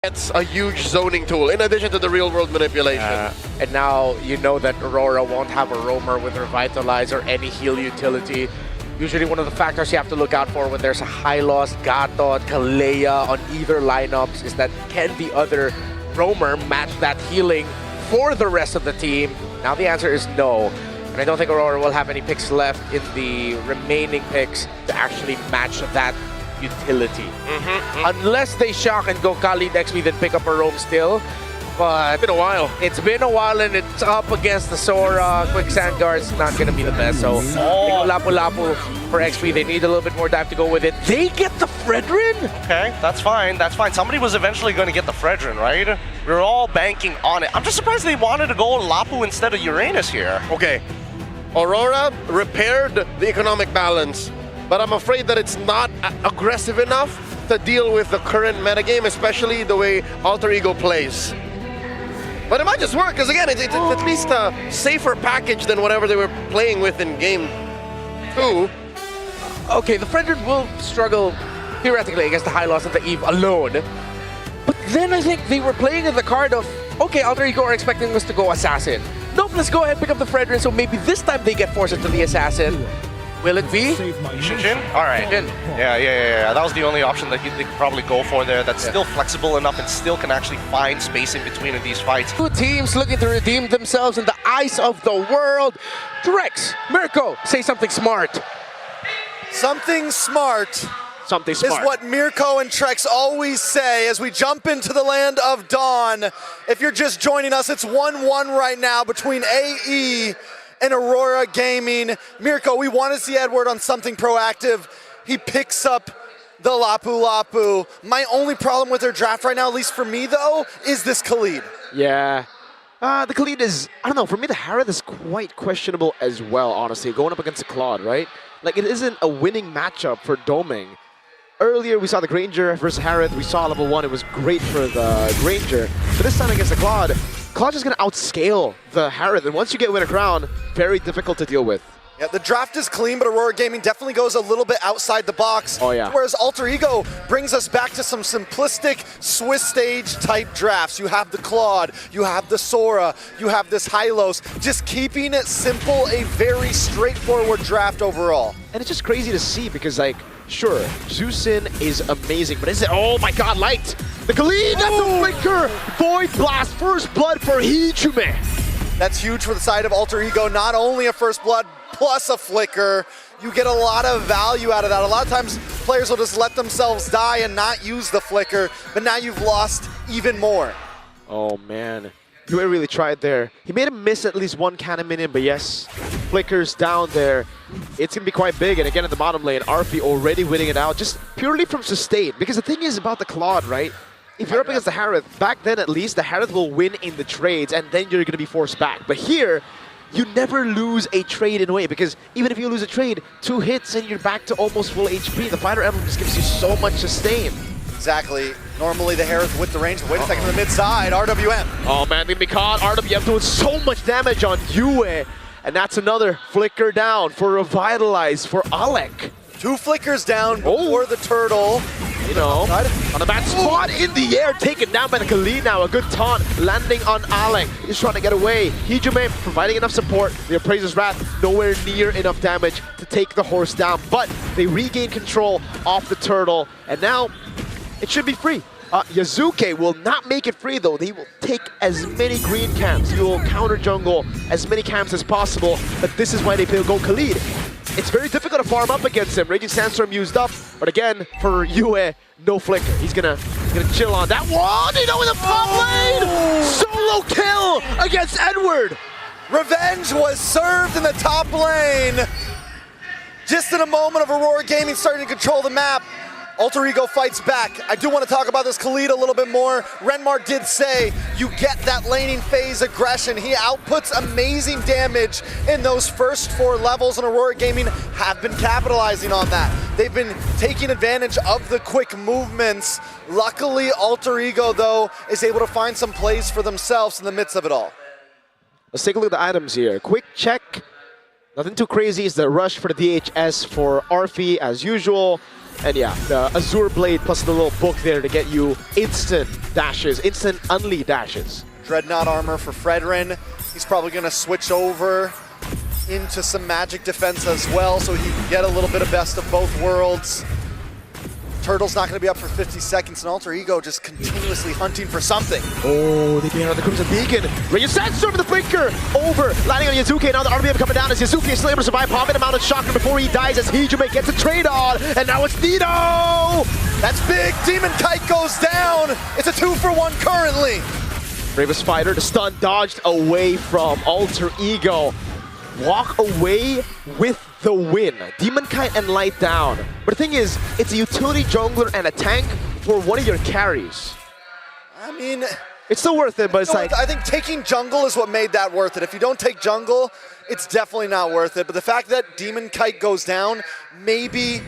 It's a huge zoning tool, in addition to the real-world manipulation. And now you know that Aurora won't have a roamer with Revitalize or any heal utility. Usually one of the factors you have to look out for when there's a high loss, Gatot, Kalea on either lineups is that can the other roamer match that healing for the rest of the team? Now the answer is no. And I don't think Aurora will have any picks left in the remaining picks to actually match that utility. Unless they shock and go Khalid XP, then pick up a roam still. But It's been a while. It's been a while and it's up against the Sora. Quicksand Guard's not going to be the best. So they go Lapu-Lapu for XP. They need a little bit more dive to go with it. They get the Fredrin? Okay, that's fine. That's fine. Somebody was eventually going to get the Fredrin, right? We were all banking on it. I'm just surprised they wanted to go Lapu instead of Uranus here. Okay, Aurora repaired the economic balance, but I'm afraid that it's not aggressive enough to deal with the current metagame, especially the way Alter Ego plays. But it might just work, because again, it's at least a safer package than whatever they were playing with in game 2. Okay, the Fredrin will struggle theoretically against the high loss of the Eve alone. But then I think they were playing in the card of, okay, Alter Ego are expecting us to go Assassin. Nope, let's go ahead and pick up the Fredrin, so maybe this time they get forced into the Assassin. Will it be? Shin? All right. Shin. Yeah. That was the only option that they could probably go for there. That's still flexible enough and still can actually find space in between of these fights. Two teams looking to redeem themselves in the eyes of the world. Drex, Mirko, say something smart. Something smart. Something smart. Is what Mirko and Trex always say as we jump into the land of Dawn. If you're just joining us, it's 1-1 right now between AE and Aurora Gaming. Mirko, we want to see Edward on something proactive. He picks up the Lapu-Lapu. My only problem with their draft right now, at least for me though, is this Khalid. Yeah. The Khalid is, I don't know, for me the Harith is quite questionable as well, honestly, going up against the Claude, right? Like, it isn't a winning matchup for Doming. Earlier, we saw the Granger versus Harith. We saw level 1. It was great for the Granger. But this time against the Claude, Claude's just going to outscale the Harith. And once you get Winter Crown, very difficult to deal with. Yeah, the draft is clean, but Aurora Gaming definitely goes a little bit outside the box. Oh, yeah. Whereas Alter Ego brings us back to some simplistic Swiss stage type drafts. You have the Claude, you have the Sora, you have this Hylos. Just keeping it simple, a very straightforward draft overall. And it's just crazy to see because, like, sure, Zeusin is amazing, but is it, oh my god, light! The Khalid, that's a flicker! Void Blast, first blood for Hijume! That's huge for the side of Alter Ego, not only a first blood, plus a flicker. You get a lot of value out of that. A lot of times players will just let themselves die and not use the flicker, but now you've lost even more. Oh man, Yue really tried there. He made him miss at least one cannon minion, but yes, flickers down there. It's going to be quite big, and again in the bottom lane, Arfi already winning it out, just purely from sustain. Because the thing is about the Claude, right? If you're up against the Harith, back then at least, the Harith will win in the trades, and then you're going to be forced back. But here, you never lose a trade in a way, because even if you lose a trade, 2 hits and you're back to almost full HP. The Fighter Emblem just gives you so much sustain. Exactly. Normally the Harith with the range, but wait a second, to the mid side, RWM. Oh man, they caught RWM doing so much damage on Yue. And that's another flicker down for Revitalize for Alec. 2 flickers down before the turtle. You know, on a bad spot in the air, taken down by the Khalid now. A good taunt landing on Alec. He's trying to get away. Hijume providing enough support. The Appraiser's Wrath nowhere near enough damage to take the horse down, but they regain control off the turtle, and now it should be free. Yazuke will not make it free though. He will take as many green camps. He will counter jungle as many camps as possible, but this is why they go Khalid. It's very difficult to farm up against him. Raging Sandstorm used up, but again, for Yue, no flicker. He's gonna chill on that one. You know, in the top lane, solo kill against Edward. Revenge was served in the top lane. Just in a moment of Aurora Gaming starting to control the map. Alter Ego fights back. I do want to talk about this Khalid a little bit more. Renmar did say you get that laning phase aggression. He outputs amazing damage in those first 4 levels, and Aurora Gaming have been capitalizing on that. They've been taking advantage of the quick movements. Luckily, Alter Ego, though, is able to find some plays for themselves in the midst of it all. Let's take a look at the items here. Quick check. Nothing too crazy. It's the rush for the DHS for Arfi as usual. And yeah, the Azure Blade plus the little book there to get you instant dashes, instant unlead dashes. Dreadnought armor for Fredrin. He's probably going to switch over into some magic defense as well, so he can get a little bit of best of both worlds. Turtle's not going to be up for 50 seconds, and Alter Ego just continuously hunting for something. Oh, they beat out the Crimson Beacon. Radiant Sandstorm with the Blinker over, landing on Yazuki. Now the RBM coming down as Yazuki is able to survive. Popping him out of shocker before he dies as Hijime gets a trade on, and now it's Nino! That's big. Demon Kite goes down. It's a 2-for-1 currently. Bravest Fighter, the stun dodged away from Alter Ego. Walk away with the win. Demon Kite and Light down. But the thing is, it's a utility jungler and a tank for one of your carries. I mean, it's still worth it, but it's like... I think taking jungle is what made that worth it. If you don't take jungle, it's definitely not worth it. But the fact that Demon Kite goes down, maybe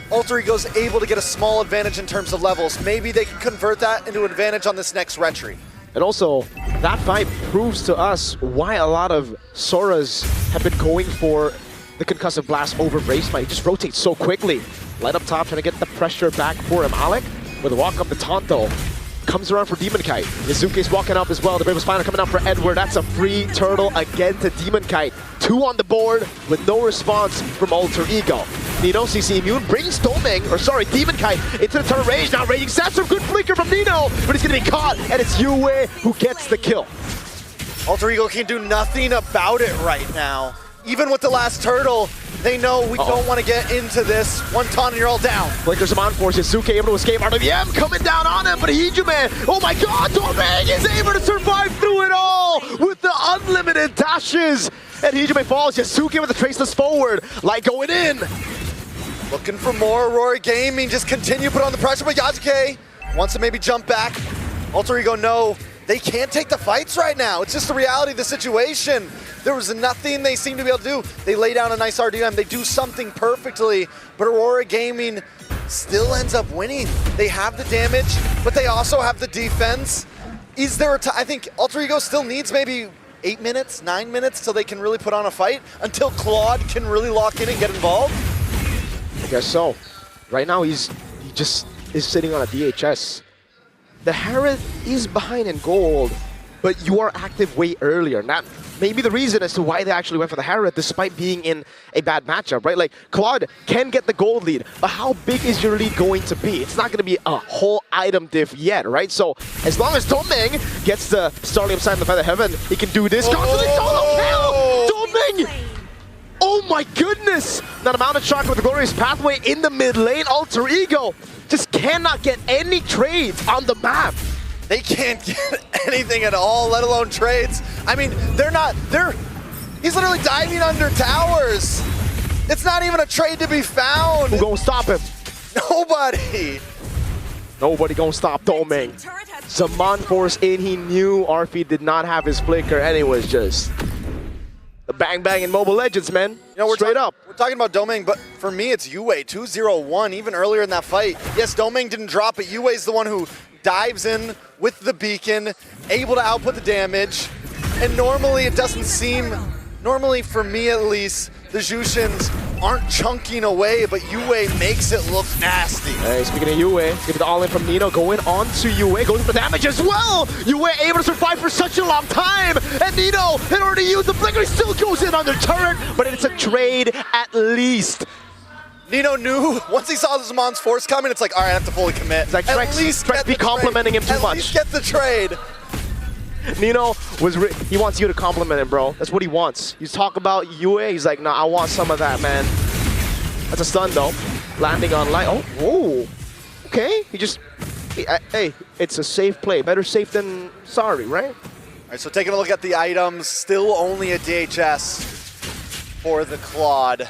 Alter Ego's able to get a small advantage in terms of levels. Maybe they can convert that into an advantage on this next retry. And also, that fight proves to us why a lot of Soras have been going for the Concussive Blast over Bracemite. He just rotates so quickly. Light up top, trying to get the pressure back for him. Alec with a walk up the Tonto. Comes around for Demon Kite. Yazuki's walking up as well. The Bravest Fighter coming out for Edward. That's a free turtle again to Demon Kite. 2 on the board with no response from Alter Ego. Nino, CC immune, brings Demon Kite into the turtle range. Now Raging Sandstorm, good flicker from Nino, but he's gonna be caught, and it's Yue who gets the kill. Alter Ego can do nothing about it right now. Even with the last turtle, they know we don't want to get into this. One taunt and you're all down. Blinkers him on force. Yazuki able to escape. RWM coming down on him, but Hijime, oh my god, Domain is able to survive through it all with the unlimited dashes. And Hijime falls. Yazuki with the traceless forward. Light going in. Looking for more. Aurora Gaming just continue put on the pressure, but Yasuke wants to maybe jump back. Alter Ego, no. They can't take the fights right now. It's just the reality of the situation. There was nothing they seem to be able to do. They lay down a nice RDM. They do something perfectly, but Aurora Gaming still ends up winning. They have the damage, but they also have the defense. Is there a time? I think Alter Ego still needs maybe 8 minutes, 9 minutes till they can really put on a fight, until Claude can really lock in and get involved? I guess so. Right now, he just is sitting on a DHS. The Harith is behind in gold, but you are active way earlier. And that may be the reason as to why they actually went for the Harith despite being in a bad matchup, right? Like, Claude can get the gold lead, but how big is your lead going to be? It's not going to be a whole item diff yet, right? So, as long as Domeng gets the Starlium Sign of the Feather Heaven, he can do this. Constantly solo kill! Domeng! Oh my goodness! Now the Mounted Shock with the Glorious Pathway in the mid lane. Alter Ego just cannot get any trades on the map. They can't get anything at all, let alone trades. I mean, he's literally diving under towers. It's not even a trade to be found. Who gonna stop him? Nobody. Nobody gonna stop Domeng. Zaman Force in, he knew Arfi did not have his flicker, and it was just the bang bang in Mobile Legends, man. You know, we're straight up. We're talking about Domeng, but for me, it's Yue, 2-0-1, even earlier in that fight. Yes, Domeng didn't drop it. Yue's the one who dives in with the beacon, able to output the damage. And normally it doesn't seem, normally for me at least, the Jushins aren't chunking away, but Yue makes it look nasty. Hey, speaking of Yue, give it the all-in from Nino, going on to Yue, goes for damage as well! Yue able to survive for such a long time, and Nino had already used the flicker, he still goes in on the turret, but it's a trade at least. Nino knew, once he saw the Zaman's Force coming, it's like, all right, I have to fully commit. It's like Trex be complimenting him too much. At least get the trade. Nino he wants you to compliment him, bro. That's what he wants. You talk about Yue, he's like, nah, I want some of that, man. That's a stun, though. Landing on light. Oh, whoa. Okay, hey, it's a safe play. Better safe than sorry, right? All right, so taking a look at the items, still only a DHS for the Claude.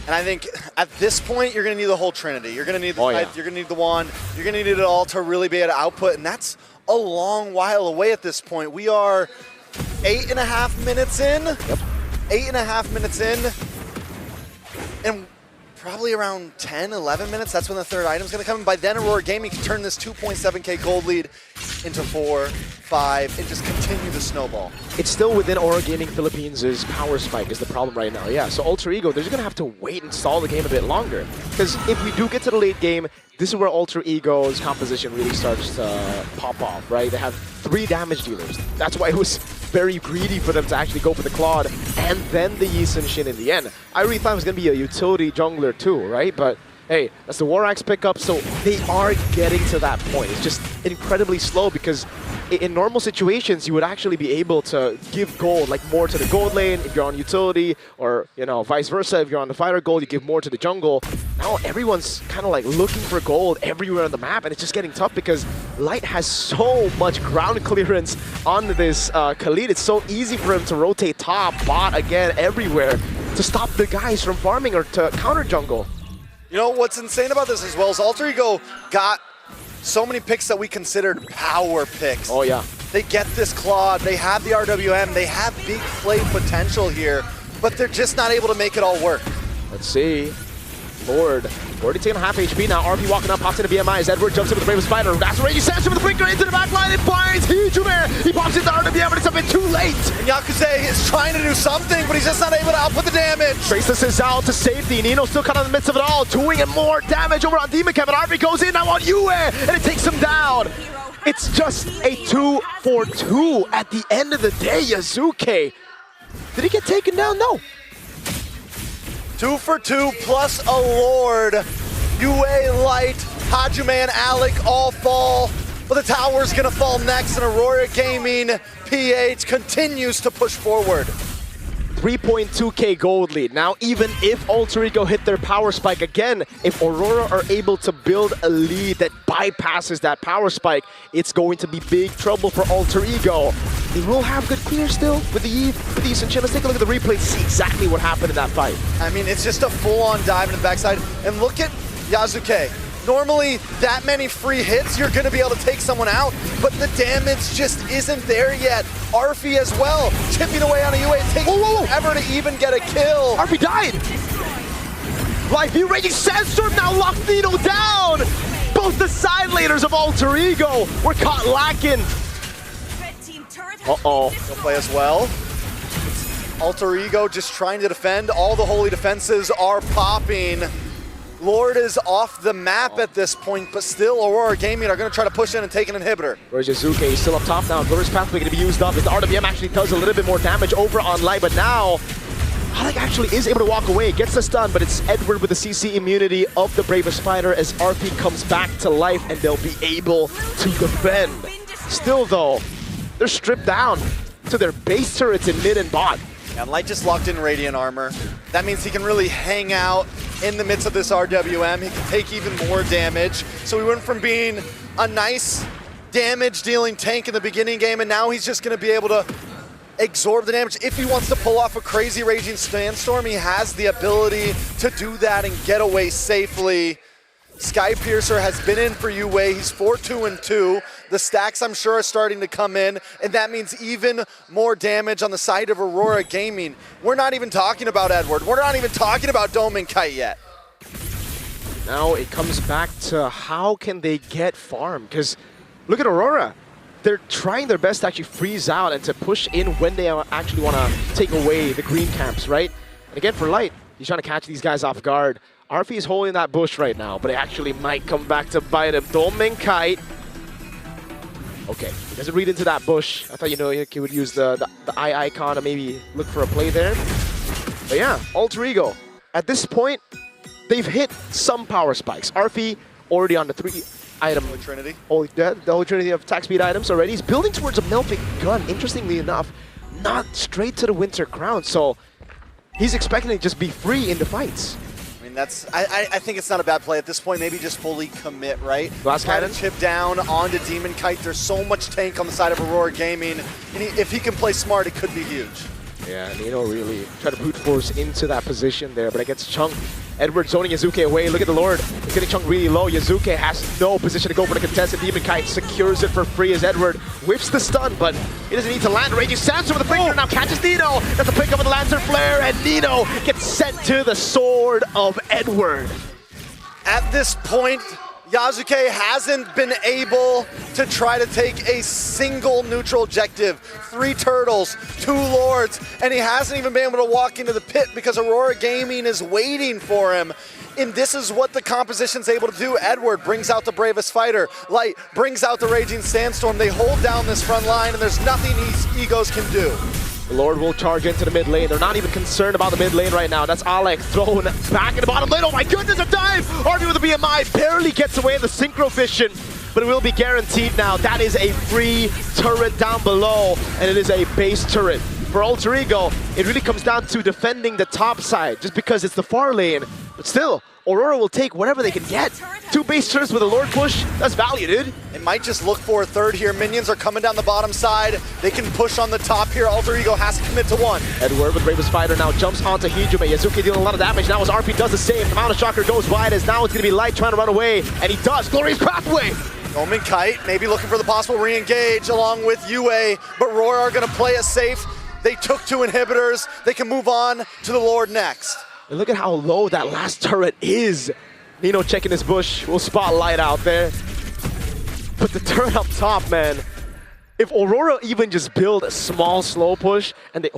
And I think at this point, you're going to need the whole trinity. You're going to need the Scythe, you're going to need the Wand, you're going to need it all to really be able to output, and that's a long while away at this point. We are 8.5 minutes in. Yep. 8.5 minutes in. And probably around 10, 11 minutes. That's when the third item's gonna come in. By then, Aurora Gaming can turn this 2.7K gold lead into 4, 5, and just continue the snowball. It's still within Aurora Gaming Philippines' power spike is the problem right now. Yeah, so Alter Ego, they're just going to have to wait and stall the game a bit longer. Because if we do get to the late game, this is where Alter Ego's composition really starts to pop off, right? They have 3 damage dealers. That's why it was very greedy for them to actually go for the Claude and then the Yi Sun Shin in the end. I really thought it was going to be a utility jungler too, right? But hey, that's the War Axe pickup, so they are getting to that point. It's just incredibly slow because in normal situations, you would actually be able to give gold, like more to the gold lane if you're on utility, or vice versa. If you're on the fighter gold, you give more to the jungle. Now everyone's kind of like looking for gold everywhere on the map, and it's just getting tough because Light has so much ground clearance on this Khalid. It's so easy for him to rotate top, bot again, everywhere to stop the guys from farming or to counter jungle. You know what's insane about this as well is Alter Ego got so many picks that we considered power picks. Oh yeah. They get this Claude, they have the RWM, they have big play potential here, but they're just not able to make it all work. Let's see. Lord, already taking half HP now. RP walking up, pops into BMI as Edward jumps into the Bravest Spider. That's where he sends him with the blinker into the back line. It finds Hijumer. He pops into RWM, but it's a bit too late. And Yakuze is trying to do something, but he's just not able to output the damage. Traces his out to safety. Nino still kind of in the midst of it all, doing it more damage over on Demon Cam, and RP goes in now on Yue, and it takes him down. It's just a 2-for-2 at the end of the day, Yazuke. Did he get taken down? No. 2 for 2 plus a Lord. Yue, Light, Hajime, and Alec all fall, but the tower's gonna fall next, and Aurora Gaming PH continues to push forward. 3.2K gold lead. Now, even if Alter Ego hit their power spike again, if Aurora are able to build a lead that bypasses that power spike, it's going to be big trouble for Alter Ego. They will have good clear still with the Eve, with the Yi Sun Shin. Let's take a look at the replay to see exactly what happened in that fight. I mean, it's just a full-on dive in the backside. And look at Yazuke. Normally, that many free hits, you're going to be able to take someone out, but the damage just isn't there yet. Arfi as well, chipping away on a Yue. It takes forever to even get a kill. Arfi died! Live View Raging Sandstorm now locked Nino down! Both the side laners of Alter Ego were caught lacking. Uh-oh. He'll play as well. Alter Ego just trying to defend. All the holy defenses are popping. Lord is off the map at this point, but still Aurora Gaming are going to try to push in and take an inhibitor. Where's Yazuke? He's still up top now. Blur's pathway going to be used up as the RWM actually does a little bit more damage over on Light, but now Alec actually is able to walk away, gets the stun, but it's Edward with the CC immunity of the Bravest Spider as RP comes back to life and they'll be able to defend. Still though, they're stripped down to their base turrets in mid and bot. And Light just locked in Radiant Armor. That means he can really hang out in the midst of this RWM. He can take even more damage. So we went from being a nice damage-dealing tank in the beginning game, and now he's just going to be able to absorb the damage. If he wants to pull off a crazy Raging Sandstorm, he has the ability to do that and get away safely. Skypiercer has been in for Yue. He's 4-2-2. The stacks, I'm sure, are starting to come in, and that means even more damage on the side of Aurora Gaming. We're not even talking about Edward. We're not even talking about Dome and Kite yet. Now it comes back to how can they get farm? Because look at Aurora. They're trying their best to actually freeze out and to push in when they actually want to take away the green camps, right? And again, for Light, he's trying to catch these guys off guard. Arfi is holding that bush right now, but it actually might come back to bite him. Dome and Kite. Okay, he doesn't read into that bush. I thought, he would use the eye icon to maybe look for a play there. But yeah, Alter Ego. At this point, they've hit some power spikes. Arfi already on the 3-item. Holy Trinity. The Holy Trinity of attack speed items already. He's building towards a Melfic gun, interestingly enough, not straight to the Winter Crown. So he's expecting to just be free in the fights. I think it's not a bad play at this point. Maybe just fully commit, right? Last cannon. Chip down onto Demon Kite. There's so much tank on the side of Aurora Gaming. And if he can play smart, it could be huge. Yeah, Nino really try to brute force into that position there, but it gets chunked. Edward zoning Yazuke away. Look at the Lord. He's getting chunked really low. Yazuke has no position to go for the contest, and Demon Kite secures it for free as Edward whips the stun, but he doesn't need to land. Raging Sandstorm with the finger now catches Nino. That's a pick up with the Lancer Flare, and Nino gets sent to the sword of Edward. At this point, Yazuke hasn't been able to try to take a single neutral objective. 3 turtles, 2 lords, and he hasn't even been able to walk into the pit because Aurora Gaming is waiting for him. And this is what the composition's able to do. Edward brings out the bravest fighter. Light brings out the Raging Sandstorm. They hold down this front line, and there's nothing these egos can do. The Lord will charge into the mid lane. They're not even concerned about the mid lane right now. That's Alec thrown back in the bottom lane. Oh my goodness, a dive! RB with the BMI barely gets away in the Synchro Fission, but it will be guaranteed now. That is a free turret down below, and it is a base turret. For Alter Ego, it really comes down to defending the top side, just because it's the far lane. But still, Aurora will take whatever they can get. 2 base turrets with a Lord push, that's value, dude. It might just look for a third here. Minions are coming down the bottom side. They can push on the top here. Alter Ego has to commit to 1. Edward with Bravest Fighter now jumps onto Hijume. Yazuki dealing a lot of damage now as RP does the same. The Mountain Shocker goes wide as now it's going to be Light trying to run away, and he does. Glorious Pathway! Omen Kite maybe looking for the possible re-engage along with UA, but RORA are going to play it safe. They took 2 inhibitors. They can move on to the Lord next. And look at how low that last turret is. Nino checking his bush. We'll spot Light out there. But the turret up top, man. If Aurora even just build a small slow push and they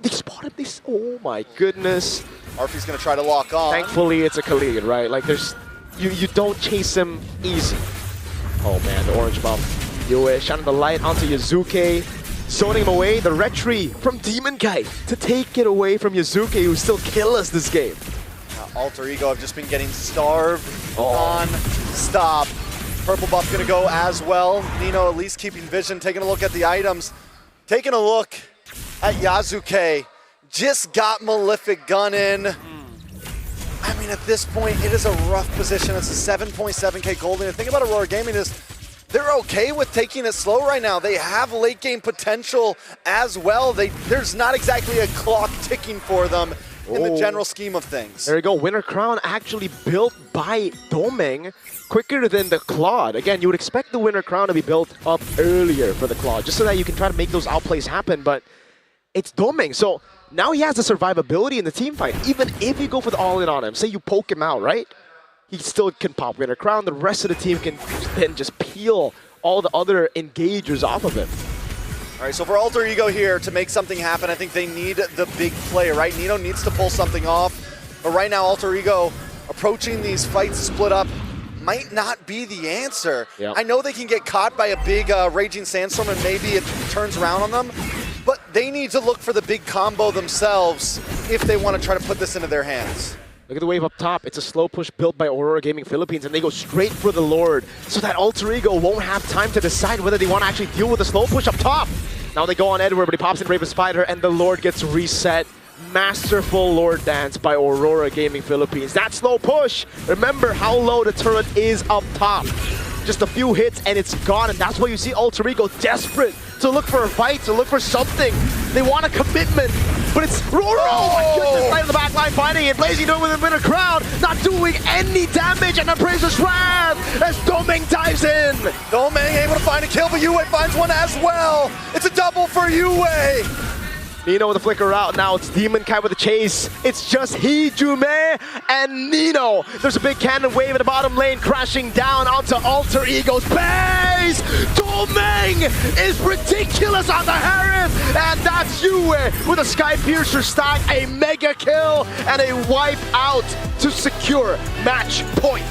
spotted this. Oh my goodness. Arfie's going to try to lock on. Thankfully, it's a Khalid, right? Like there's, you don't chase him easy. Oh man, the orange buff. Yue shining the light onto Yazuke. Zoning him away, the retry from Demon Kite to take it away from Yazuke, who still kill us this game. Alter Ego have just been getting starved non-stop. Purple buff gonna go as well. Nino at least keeping vision, taking a look at the items. Taking a look at Yazuke. Just got Malefic Gun in. I mean, at this point, it is a rough position. It's a 7.7k gold. And the thing about Aurora Gaming is they're okay with taking it slow right now. They have late game potential as well. There's not exactly a clock ticking for them in the general scheme of things. There you go. Winter Crown actually built by Domeng quicker than the Claude. Again, you would expect the Winter Crown to be built up earlier for the Claude, just so that you can try to make those outplays happen, but it's Domeng. So now he has the survivability in the team fight. Even if you go for the all-in on him, say you poke him out, right? He still can pop Winter Crown. The rest of the team can then just peel all the other engagers off of him. All right, so for Alter Ego here to make something happen, I think they need the big play, right? Nino needs to pull something off, but right now Alter Ego approaching these fights split up might not be the answer. Yep. I know they can get caught by a big Raging Sandstorm and maybe it turns around on them, but they need to look for the big combo themselves if they want to try to put this into their hands. Look at the wave up top. It's a slow push built by Aurora Gaming Philippines, and they go straight for the Lord, so that Alter Ego won't have time to decide whether they want to actually deal with the slow push up top. Now they go on Edward, but he pops in Bravest Fighter, and the Lord gets reset. Masterful Lord dance by Aurora Gaming Philippines. That slow push, remember how low the turret is up top. Just a few hits and it's gone, and that's why you see Alter Ego desperate to look for a fight, to look for something. They want a commitment, but it's RORA! Oh my goodness, right in the back line fighting it. Blazy doing with a Winter Crown, not doing any damage, and then Praise's Wrath as Domeng dives in. Domeng able to find a kill, but Yue finds one as well. It's a double for Yue. Nino with the flicker out. Now it's Demon Kite with the chase. It's just Hijume and Nino. There's a big cannon wave in the bottom lane crashing down onto Alter Ego's base. Domeng is ridiculous on the Harris. And that's Yue with a Sky Piercer stack, a mega kill, and a wipe out to secure match point.